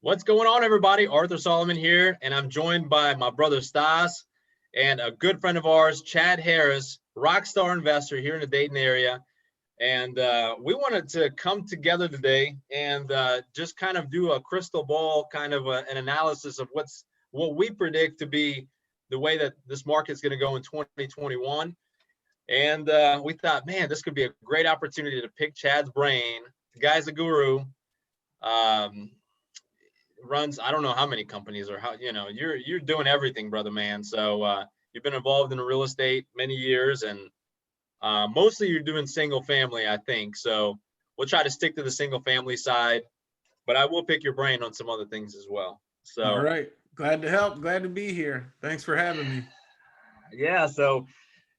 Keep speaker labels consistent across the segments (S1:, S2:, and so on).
S1: What's going on, everybody? Arthur Solomon here, and I'm joined by my brother Stas and a good friend of ours, Chad Harris, rock star investor here in the Dayton area. And we wanted to come together today and just kind of do a crystal ball, kind of an analysis of what we predict to be the way that this market's going to go in 2021. And we thought, man, this could be a great opportunity to pick Chad's brain. The guy's a guru. Runs I don't know how many companies or how you're doing everything, brother man. So you've been involved in real estate many years, and mostly you're doing single family, I think. So we'll try to stick to the single family side, but I will pick your brain on some other things as well. So
S2: all right, glad to help, glad to be here. Thanks for having me.
S1: Yeah, so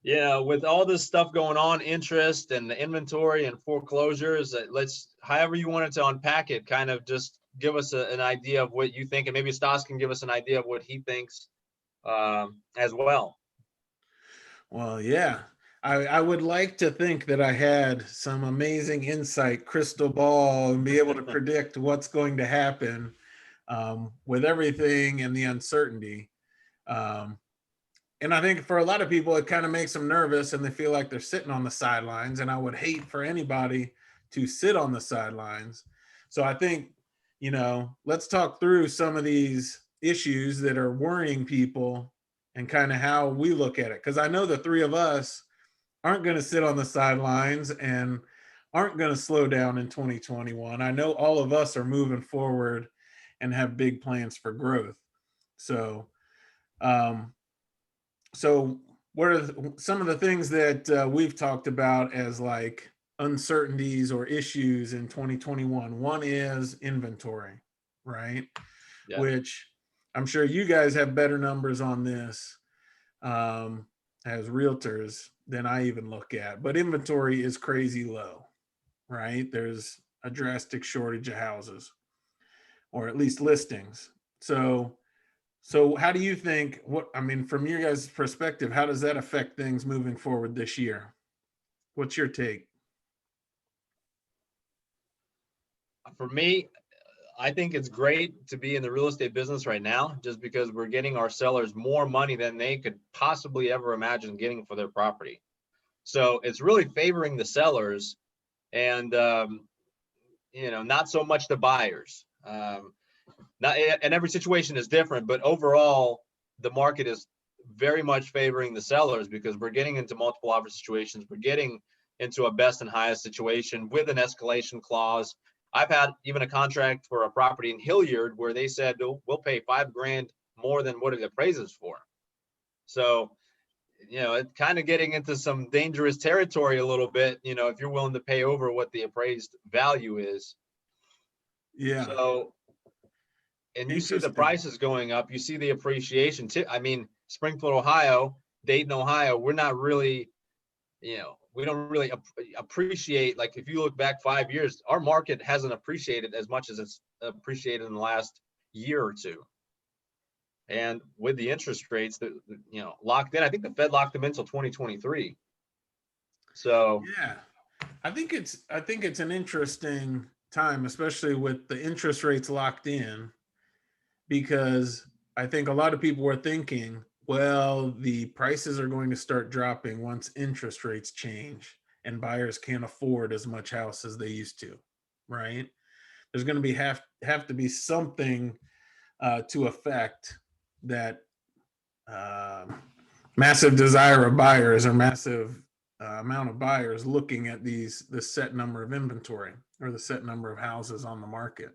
S1: with all this stuff going on, interest and the inventory and foreclosures, let's, however you wanted to unpack it, kind of just give us an idea of what you think, and maybe Stas can give us an idea of what he thinks as well.
S2: Well, yeah, I would like to think that I had some amazing insight, crystal ball, and be able to predict what's going to happen with everything and the uncertainty. And I think for a lot of people, it kind of makes them nervous and they feel like they're sitting on the sidelines. And I would hate for anybody to sit on the sidelines. So I think, let's talk through some of these issues that are worrying people and kind of how we look at it. Because I know the three of us aren't going to sit on the sidelines and aren't going to slow down in 2021. I know all of us are moving forward and have big plans for growth. So, what are some of the things that we've talked about as like uncertainties or issues in 2021? One is inventory, right?
S1: Yeah.
S2: Which I'm sure you guys have better numbers on this as realtors than I even look at. But inventory is crazy low, right? There's a drastic shortage of houses, or at least listings. So how do you think, from your guys' perspective, how does that affect things moving forward this year? What's your take?
S1: For me, I think it's great to be in the real estate business right now, just because we're getting our sellers more money than they could possibly ever imagine getting for their property. So it's really favoring the sellers and, not so much the buyers. And every situation is different, but overall, the market is very much favoring the sellers because we're getting into multiple offer situations. We're getting into a best and highest situation with an escalation clause. I've had even a contract for a property in Hilliard where they said, we'll pay $5,000 more than what it appraises for. So, it's kind of getting into some dangerous territory a little bit, if you're willing to pay over what the appraised value is.
S2: Yeah.
S1: So, and you see the prices going up, you see the appreciation too. I mean, Springfield, Ohio, Dayton, Ohio, we're not really, we don't really appreciate, like if you look back 5 years, our market hasn't appreciated as much as it's appreciated in the last year or two. And with the interest rates that, locked in, I think the Fed locked them until 2023. So
S2: yeah, I think it's an interesting time, especially with the interest rates locked in, because I think a lot of people were thinking, well, the prices are going to start dropping once interest rates change and buyers can't afford as much house as they used to, right? There's going to be have to be something to affect that massive desire of buyers or massive amount of buyers looking at the set number of inventory or the set number of houses on the market.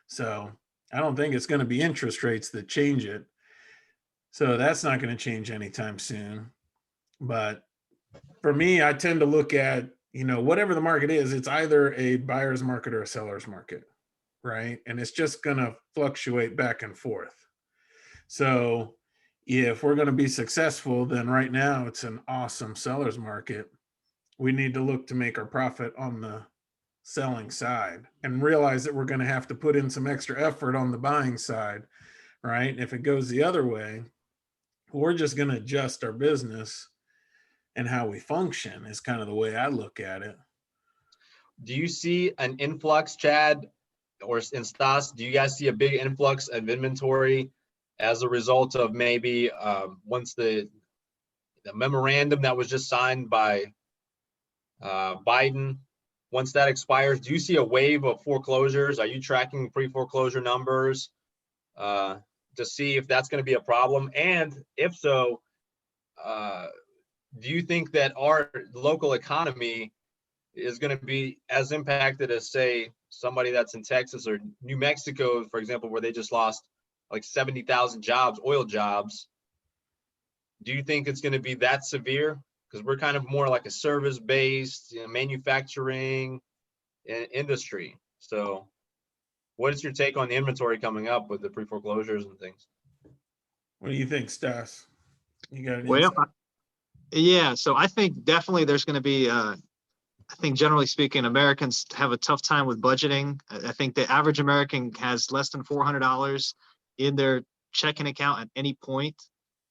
S2: So I don't think it's going to be interest rates that change it. So that's not going to change anytime soon. But for me, I tend to look at, whatever the market is, it's either a buyer's market or a seller's market, right? And it's just going to fluctuate back and forth. So if we're going to be successful, then right now it's an awesome seller's market. We need to look to make our profit on the selling side and realize that we're going to have to put in some extra effort on the buying side, right? If it goes the other way, we're just going to adjust our business and how we function is kind of the way I look at it.
S1: do you see an influx, Chad, or in Stas, do you guys see a big influx of inventory as a result of maybe once the memorandum that was just signed by Biden, once that expires, do you see a wave of foreclosures? Are you tracking pre-foreclosure numbers to see if that's going to be a problem? And if so, do you think that our local economy is going to be as impacted as, say, somebody that's in Texas or New Mexico, for example, where they just lost like 70,000 jobs, oil jobs? Do you think it's going to be that severe? Because we're kind of more like a service-based, manufacturing industry. So what is your take on the inventory coming up with the pre-foreclosures and things?
S2: What do you think, Stas? You got an
S3: Well,
S2: insight?
S3: yeah, so I think definitely there's going to be, I think generally speaking, Americans have a tough time with budgeting. I think the average American has less than $400 in their checking account at any point,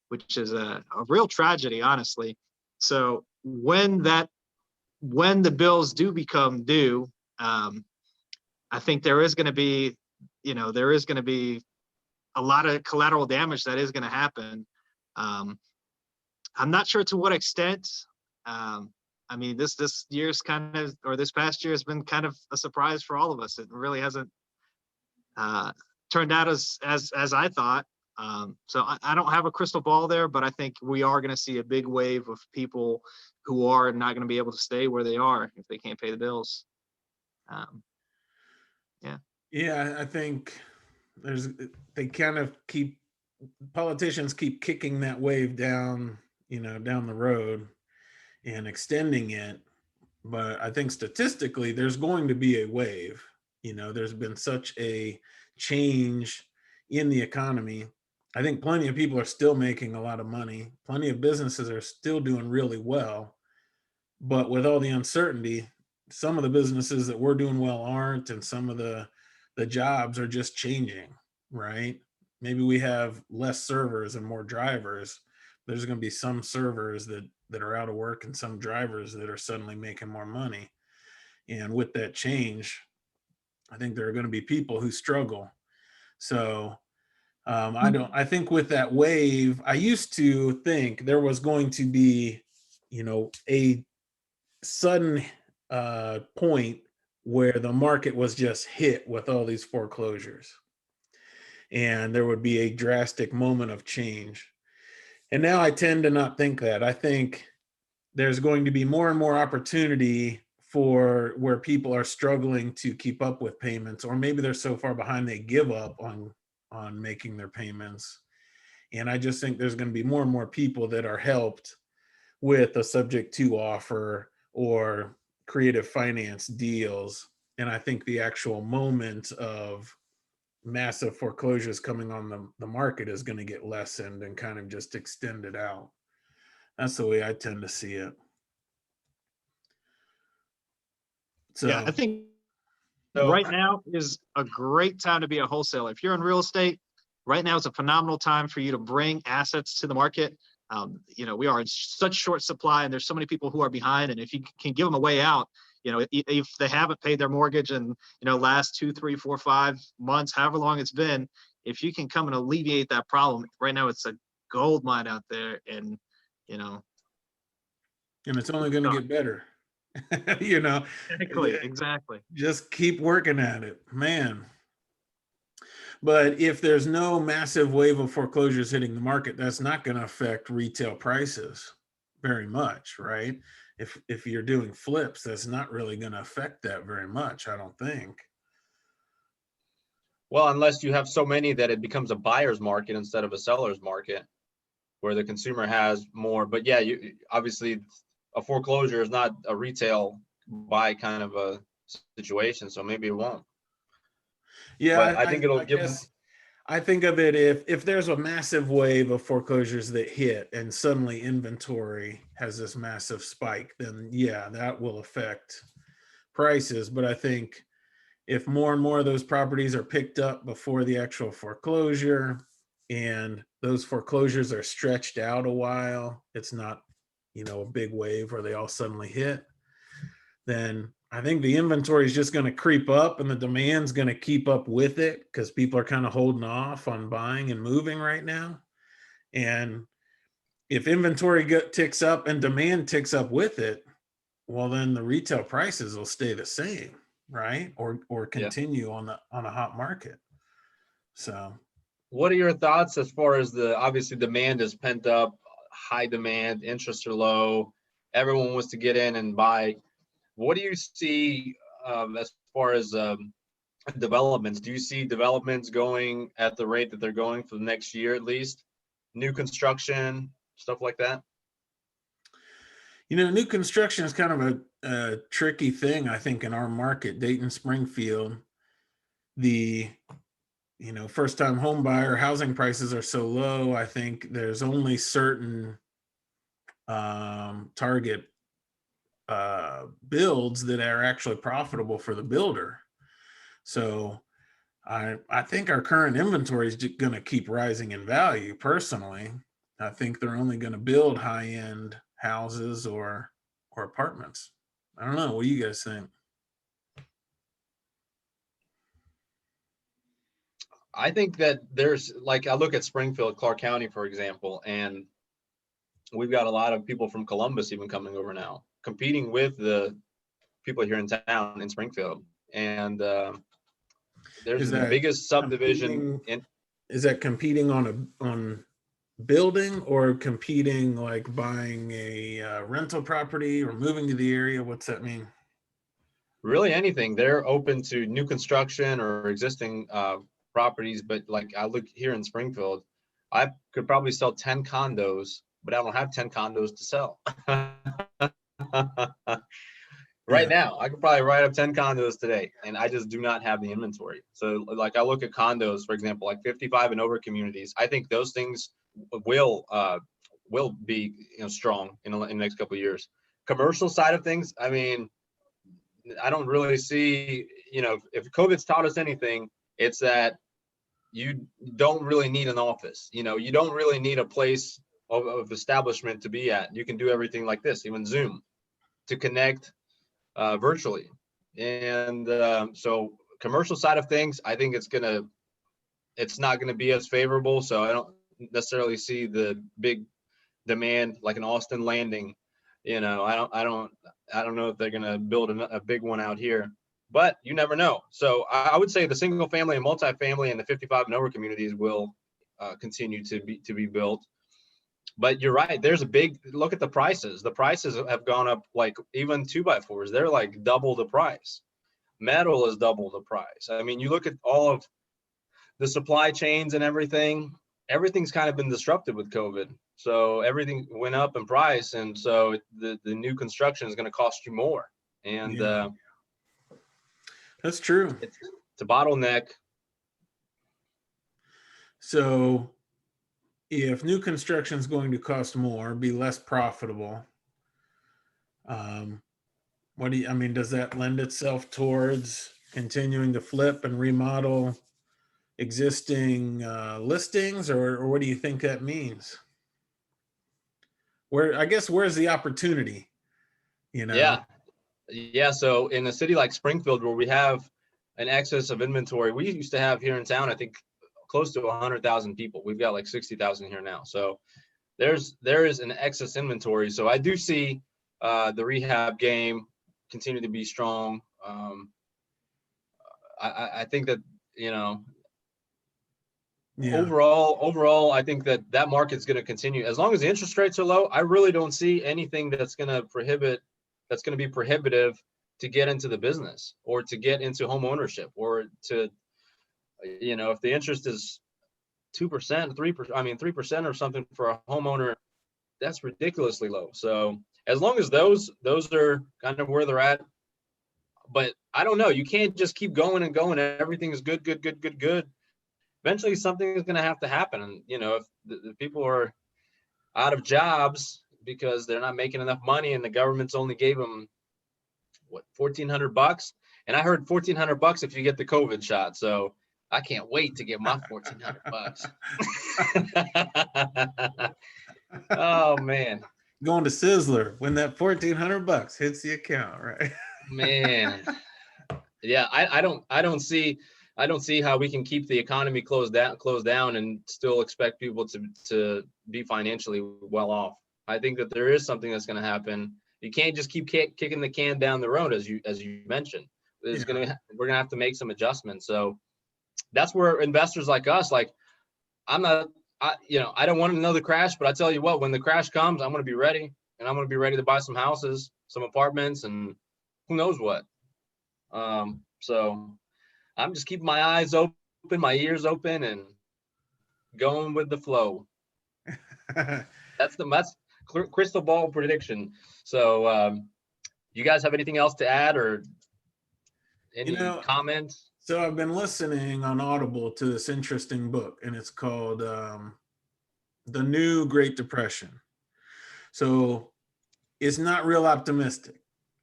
S3: which is a real tragedy, honestly. So when the bills do become due, I think there is going to be, there is going to be a lot of collateral damage that is going to happen. I'm not sure to what extent. I mean, this year's kind of, or this past year has been kind of a surprise for all of us. It really hasn't turned out as I thought. So I don't have a crystal ball there, but I think we are going to see a big wave of people who are not going to be able to stay where they are if they can't pay the bills.
S2: Yeah, I think they kind of politicians keep kicking that wave down, down the road and extending it. But I think statistically, there's going to be a wave. There's been such a change in the economy. I think plenty of people are still making a lot of money. Plenty of businesses are still doing really well. But with all the uncertainty, some of the businesses that were doing well aren't, and some of the jobs are just changing, right? Maybe we have less servers and more drivers. There's going to be some servers that are out of work and some drivers that are suddenly making more money. And with that change, I think there are going to be people who struggle. So I think with that wave, I used to think there was going to be, a sudden point where the market was just hit with all these foreclosures and there would be a drastic moment of change. And now I tend to not think that. I think there's going to be more and more opportunity for where people are struggling to keep up with payments, or maybe they're so far behind they give up on making their payments. And I just think there's going to be more and more people that are helped with a subject to offer or creative finance deals. And I think the actual moment of massive foreclosures coming on the market is going to get lessened and kind of just extended out. That's the way I tend to see it. So
S3: Yeah, I think
S1: So
S3: right now is a great time to be a wholesaler. If you're in real estate, right now is a phenomenal time for you to bring assets to the market. We are in such short supply and there's so many people who are behind. And if you can give them a way out, if they haven't paid their mortgage in, last 2, 3, 4, 5 months, however long it's been, if you can come and alleviate that problem, right now it's a gold mine out there. And,
S2: and it's only going to get better.
S3: Exactly.
S2: Just keep working at it, man. But if there's no massive wave of foreclosures hitting the market, that's not going to affect retail prices very much, right? If you're doing flips, that's not really going to affect that very much, I don't think.
S1: well, unless you have so many that it becomes a buyer's market instead of a seller's market, where the consumer has more. But yeah, obviously a foreclosure is not a retail buy kind of a situation, so maybe it won't.
S2: Yeah,
S1: But I think it'll give.
S2: guess I think of it if there's a massive wave of foreclosures that hit and suddenly inventory has this massive spike, then yeah, that will affect prices. But I think if more and more of those properties are picked up before the actual foreclosure and those foreclosures are stretched out a while, it's not, a big wave where they all suddenly hit, then I think the inventory is just going to creep up and the demand's going to keep up with it because people are kind of holding off on buying and moving right now. And if inventory ticks up and demand ticks up with it, well, then the retail prices will stay the same, right? Or continue on a hot market. So
S1: what are your thoughts as far as obviously demand is pent up, high demand, interests are low, everyone wants to get in and buy. What do you see as far as developments? Do you see developments going at the rate that they're going for the next year at least? New construction, stuff like that?
S2: New construction is kind of a tricky thing, I think, in our market, Dayton, Springfield. The first-time home buyer housing prices are so low. I think there's only certain target builds that are actually profitable for the builder. So I think our current inventory is going to keep rising in value. Personally, I think they're only going to build high-end houses or apartments. I don't know. What do you guys think?
S1: I think that there's I look at Springfield, Clark County, for example, and we've got a lot of people from Columbus even coming over now, competing with the people here in town in Springfield. And there's the biggest subdivision
S2: is that competing on building or competing like buying a rental property or moving to the area? What's that mean?
S1: Really anything. They're open to new construction or existing properties, but I look here in Springfield, I could probably sell 10 condos, but I don't have 10 condos to sell. Right now, I could probably write up 10 condos today, and I just do not have the inventory. So I look at condos, for example, like 55 and over communities. I think those things will be strong in the next couple of years. Commercial side of things, I mean, I don't really see, if COVID's taught us anything, it's that you don't really need an office. You don't really need a place of establishment to be at. You can do everything like this, even Zoom, to connect virtually. And so commercial side of things, I think it's not gonna be as favorable. So I don't necessarily see the big demand like an Austin Landing. I don't know if they're gonna build a big one out here, but you never know. So I would say the single family and multifamily and the 55 and over communities will continue to be built. But you're right. There's a big look at the prices. The prices have gone up, like even 2x4s. They're like double the price. Metal is double the price. I mean, you look at all of the supply chains and everything. Everything's kind of been disrupted with COVID. So everything went up in price, and so the new construction is going to cost you more. And
S2: that's true.
S1: It's a bottleneck.
S2: So if new construction is going to cost more, be less profitable, does that lend itself towards continuing to flip and remodel existing listings, or what do you think that means? Where's the opportunity?
S1: Yeah. So in a city like Springfield, where we have an excess of inventory, we used to have here in town, I think, close to 100,000 people. We've got like 60,000 here now. So there is an excess inventory. So I do see the rehab game continue to be strong. I think that, overall, I think that market's going to continue. As long as the interest rates are low, I really don't see anything that's going to be prohibitive to get into the business or to get into home ownership, or to, if the interest is 2%, 3%, 3% or something for a homeowner, that's ridiculously low. So as long as those are kind of where they're at, but I don't know, you can't just keep going and going. Everything is good. Eventually something is going to have to happen. And, if the people are out of jobs because they're not making enough money and the government's only gave them $1,400, and I heard $1,400 if you get the COVID shot. So I can't wait to get my $1,400. Oh man,
S2: going to Sisler when that $1,400 hits the account, right?
S1: Man, yeah, I don't see how we can keep the economy closed down and still expect people to be financially well off. I think that there is something that's going to happen. You can't just keep kicking the can down the road, as you mentioned.
S2: Yeah.
S1: We're gonna have to make some adjustments. So that's where investors like us, like, I'm not, I don't want another crash, but I tell you what, when the crash comes, I'm going to be ready, and I'm going to be ready to buy some houses, some apartments, and who knows what. So I'm just keeping my eyes open, my ears open, and going with the flow. That's crystal ball prediction. So, you guys have anything else to add or any comments?
S2: So I've been listening on Audible to this interesting book, and it's called The New Great Depression. So it's not real optimistic.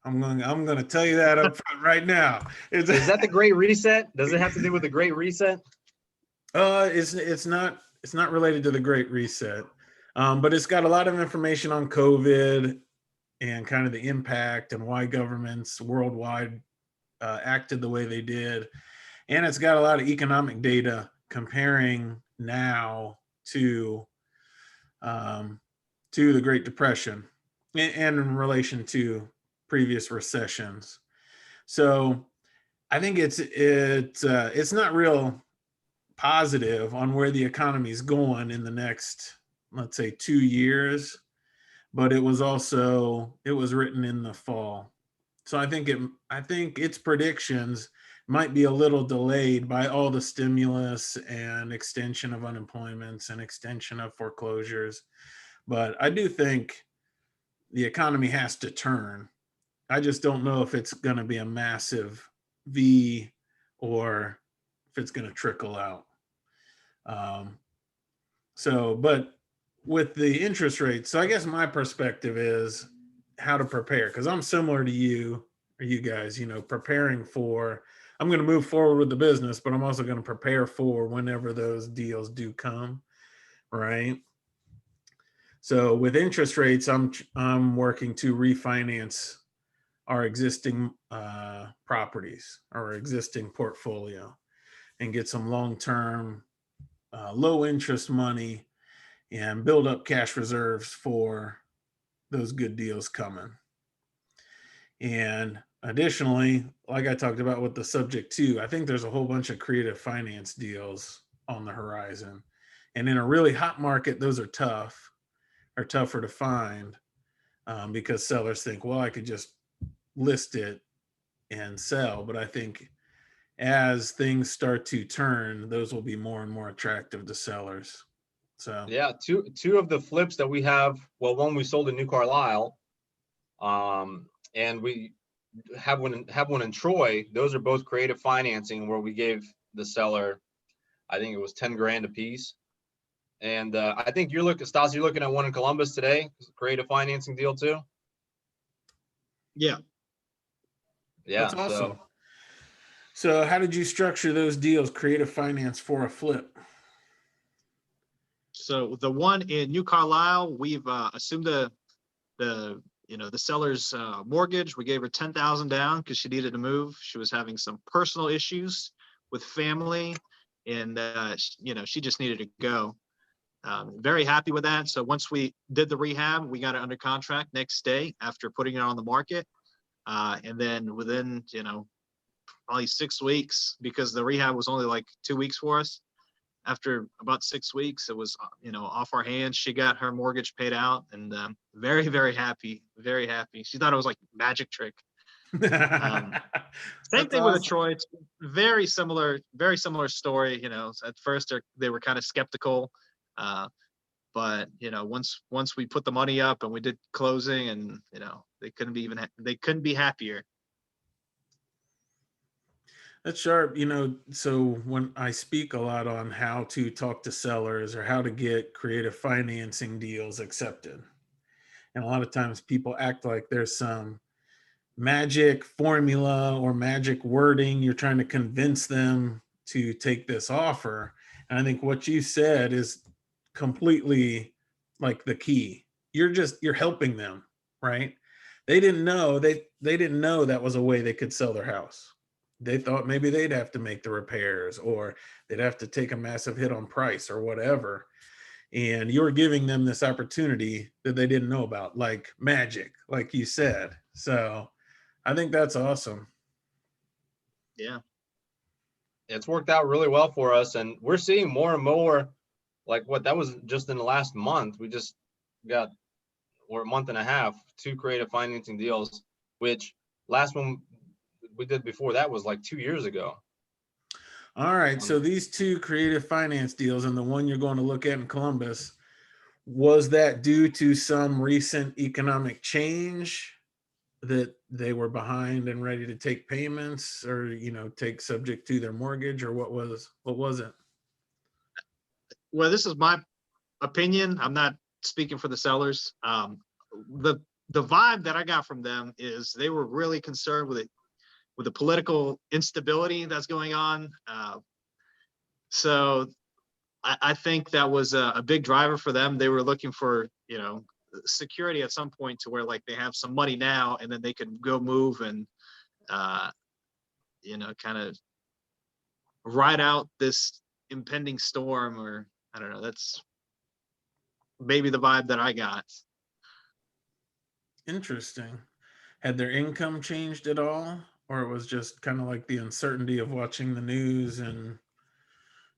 S2: I'm going to tell you that up front right now.
S1: Is that the Great Reset? Does it have to do with the Great Reset?
S2: It's not related to the Great Reset, but it's got a lot of information on COVID and kind of the impact and why governments worldwide acted the way they did. And it's got a lot of economic data comparing now to the Great Depression and in relation to previous recessions. So I think it's not real positive on where the economy is going in the next, let's say, 2 years, but it was written in the fall. So I think its predictions might be a little delayed by all the stimulus and extension of unemployments and extension of foreclosures. But I do think the economy has to turn. I just don't know if it's going to be a massive V or if it's going to trickle out. But with the interest rates, so I guess my perspective is how to prepare, because I'm similar to you guys, preparing for, I'm going to move forward with the business, but I'm also going to prepare for whenever those deals do come, right? So with interest rates, I'm working to refinance our existing properties, our existing portfolio, and get some long-term, low interest money and build up cash reserves for those good deals coming. And additionally, like I talked about with the subject too, I think there's a whole bunch of creative finance deals on the horizon. And in a really hot market, those are tougher to find, because sellers think, well, I could just list it and sell. But I think as things start to turn, those will be more and more attractive to sellers. So
S1: yeah, two of the flips that we have. Well, one we sold in New Carlisle, and we have one in Troy. Those are both creative financing where we gave the seller, I think it was 10 grand a piece. And I think Stas, you're looking at one in Columbus today, creative financing deal too.
S3: Yeah.
S2: That's awesome. So how did you structure those deals, creative finance for a flip?
S3: So the one in New Carlisle, we've assumed the seller's mortgage. We gave her 10,000 down because she needed to move. She was having some personal issues with family, and she just needed to go. Very happy with that. So once we did the rehab, we got it under contract next day after putting it on the market, and then within probably 6 weeks, because the rehab was only like 2 weeks for us. After about 6 weeks, it was, off our hands. She got her mortgage paid out, and very, very happy, very happy. She thought it was like a magic trick. Same thing with the Troy. It's very similar story. At first they were kind of skeptical, but once we put the money up and we did closing, and they couldn't be happier.
S2: That's sharp. So when I speak a lot on how to talk to sellers or how to get creative financing deals accepted, and a lot of times people act like there's some magic formula or magic wording. You're trying to convince them to take this offer. And I think what you said is completely like the key. You're helping them, right? they didn't know they didn't know that was a way they could sell their house. They thought maybe they'd have to make the repairs or they'd have to take a massive hit on price or whatever. And you're giving them this opportunity that they didn't know about, like magic, like you said. So I think that's awesome.
S3: Yeah.
S1: It's worked out really well for us, and we're seeing more and more. Like what that was just in the last month. We just got, or a month and a half, 2 creative financing deals, which last one we did before that was like 2 years ago.
S2: All right. So these 2 creative finance deals and the one you're going to look at in Columbus, was that due to some recent economic change that they were behind and ready to take payments or, take subject to their mortgage, or what was it?
S3: Well, this is my opinion. I'm not speaking for the sellers. The vibe that I got from them is they were really concerned with it, with the political instability that's going on. So I think that was a big driver for them. They were looking for, security at some point to where like they have some money now and then they could go move and, kind of ride out this impending storm, or I don't know. That's maybe the vibe that I got.
S2: Interesting. Had their income changed at all, or it was just kind of like the uncertainty of watching the news and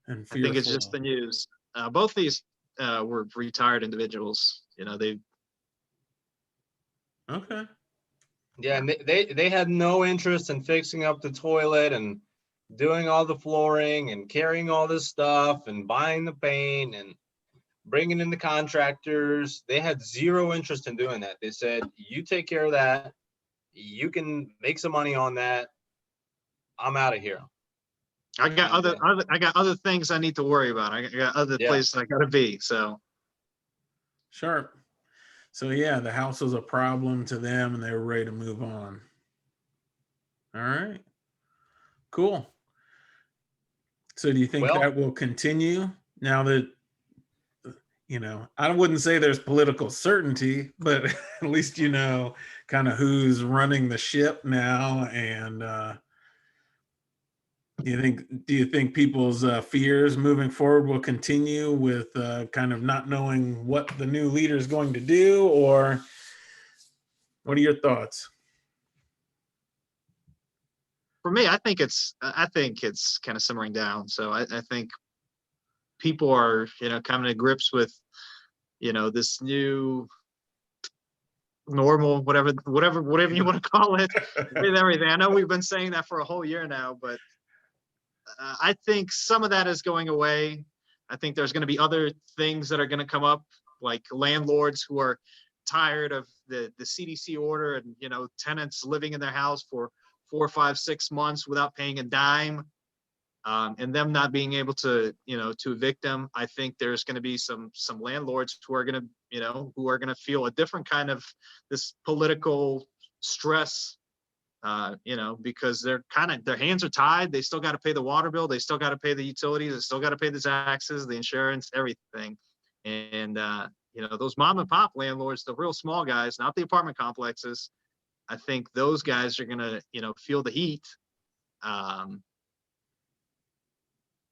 S3: I think it's just
S2: fearful?
S3: the news. Both these were retired individuals. They
S2: Okay.
S1: Yeah, and they had no interest in fixing up the toilet and doing all the flooring and carrying all this stuff and buying the paint and bringing in the contractors. They had zero interest in doing that. They said, "You take care of that. You can make some money on that. I'm out of here."
S3: I got
S1: And,
S3: other things I need to worry about. I got other
S1: yeah,
S3: places I gotta be. So
S2: Sharp. So yeah, the house was a problem to them and they were ready to move on. All right. Cool. So do you think
S1: well,
S2: that will continue now that, I wouldn't say there's political certainty, but at least kind of who's running the ship now, and do you think people's fears moving forward will continue with kind of not knowing what the new leader is going to do, or what are your thoughts?
S3: for me, I think it's kind of simmering down. So I think people are, coming to grips with, this new normal, whatever you want to call it, with everything. I know we've been saying that for a whole year now, but I think some of that is going away. I think there's going to be other things that are going to come up, like landlords who are tired of the CDC order and, tenants living in their house for 4, 5, 6 months without paying a dime, and them not being able to, to evict them. I think there's going to be some landlords who are going to, feel a different kind of this political stress, because their hands are tied. They still got to pay the water bill. They still got to pay the utilities. They still got to pay the taxes, the insurance, everything. And, those mom and pop landlords, the real small guys, not the apartment complexes, I think those guys are going to, feel the heat.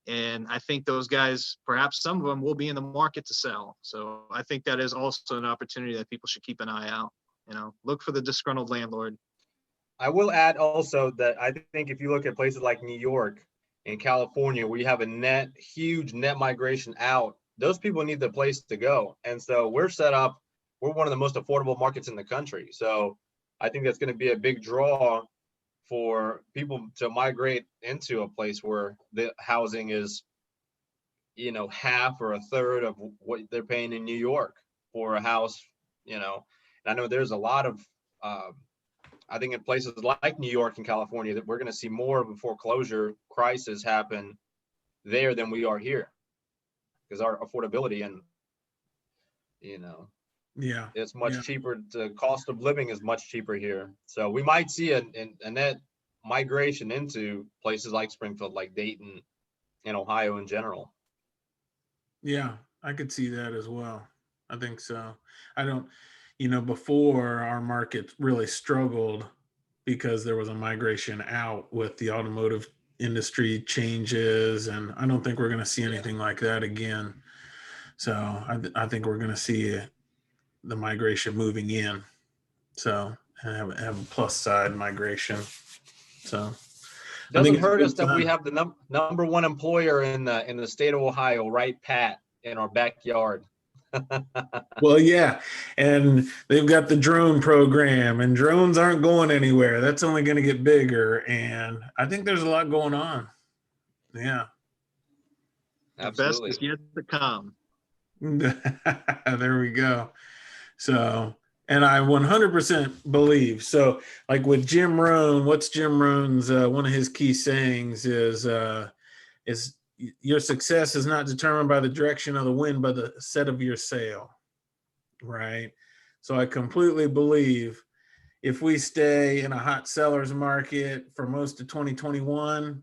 S3: And I think those guys, perhaps some of them will be in the market to sell. So I think that is also an opportunity that people should keep an eye out. Look for the disgruntled landlord.
S1: I will add also that I think if you look at places like New York and California, where you have a huge net migration out, those people need the place to go. And so we're one of the most affordable markets in the country. So I think that's going to be a big draw for people to migrate into a place where the housing is, half or a third of what they're paying in New York for a house, and I know there's a lot of, I think in places like New York and California that we're going to see more of a foreclosure crisis happen there than we are here, because our affordability and,
S2: Yeah.
S1: it's much
S2: Yeah.
S1: cheaper. The cost of living is much cheaper here. So we might see a net migration into places like Springfield, like Dayton, and Ohio in general.
S2: Yeah, I could see that as well. I think so. I don't, before our market really struggled because there was a migration out with the automotive industry changes. And I don't think we're going to see anything like that again. So I think we're going to see the migration moving in. So have a plus side migration. So I think
S1: Doesn't
S2: it's a
S1: hurt
S2: good
S1: us that we
S2: time.
S1: have the number one employer in the state of Ohio, right, Pat, in our backyard.
S2: Well, yeah, and they've got the drone program, and drones aren't going anywhere. That's only going to get bigger, and I think there's a lot going on. Yeah.
S3: The best
S1: Absolutely.
S3: is yet to come.
S2: There we go. So, and I 100% believe. So, like with Jim Rohn, what's Jim Rohn's one of his key sayings is your success is not determined by the direction of the wind, but the set of your sail. Right. So I completely believe if we stay in a hot seller's market for most of 2021,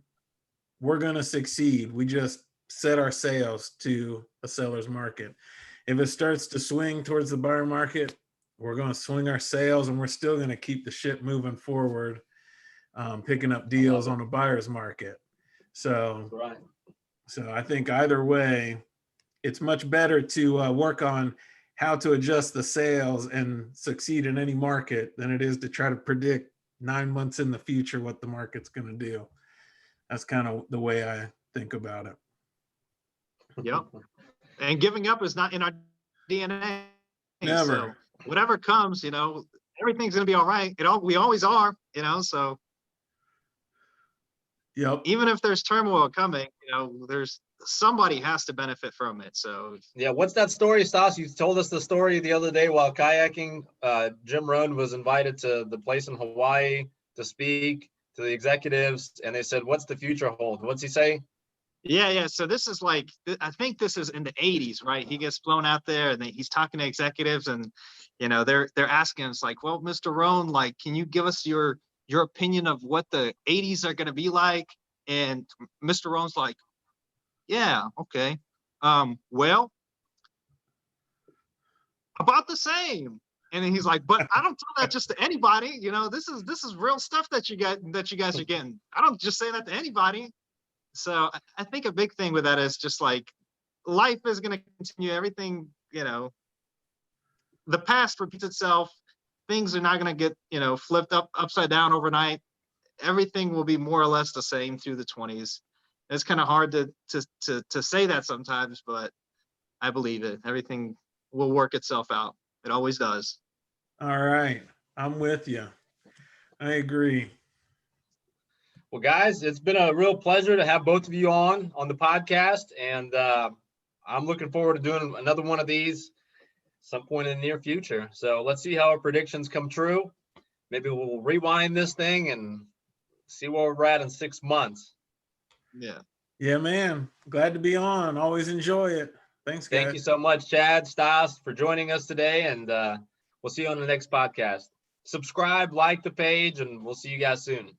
S2: we're going to succeed. We just set our sails to a seller's market. If it starts to swing towards the buyer market, we're going to swing our sails, and we're still going to keep the ship moving forward, picking up deals on a buyer's market. So,
S1: Right.
S2: so I think either way, it's much better to work on how to adjust the sails and succeed in any market than it is to try to predict 9 months in the future what the market's going to do. That's kind of the way I think about it.
S3: Yep. And giving up is not in our DNA.
S2: Never.
S3: So whatever comes, everything's gonna be all right. We always are, so
S2: Yep.
S3: even if there's turmoil coming, there's somebody has to benefit from it. So
S1: Yeah, what's that story, Stas? You told us the story the other day while kayaking. Jim Rohn was invited to the place in Hawaii to speak to the executives, and they said, "What's the future hold?" What's he say?
S3: yeah. So this is like, I think this is in the 80s, right? He gets flown out there and he's talking to executives, and they're asking, it's like, well, Mr. Rohn, like, can you give us your opinion of what the 80s are going to be like? And Mr. Rohn's like, yeah, okay. Well, about the same. And then he's like, but I don't tell that just to anybody. This is real stuff that you guys are getting. I don't just say that to anybody. So I think a big thing with that is just like, life is going to continue. Everything, the past repeats itself. Things are not going to get, flipped upside down overnight. Everything will be more or less the same through the 20s. It's kind of hard to say that sometimes, but I believe it. Everything will work itself out. It always does.
S2: All right. I'm with you. I agree.
S1: Well, guys, it's been a real pleasure to have both of you on the podcast, and I'm looking forward to doing another one of these some point in the near future. So let's see how our predictions come true. Maybe we'll rewind this thing and see where we're at in 6 months.
S3: Yeah.
S2: Yeah, man. Glad to be on. Always enjoy it. Thanks, guys.
S1: Thank you so much, Chad, Stas, for joining us today, and we'll see you on the next podcast. Subscribe, like the page, and we'll see you guys soon.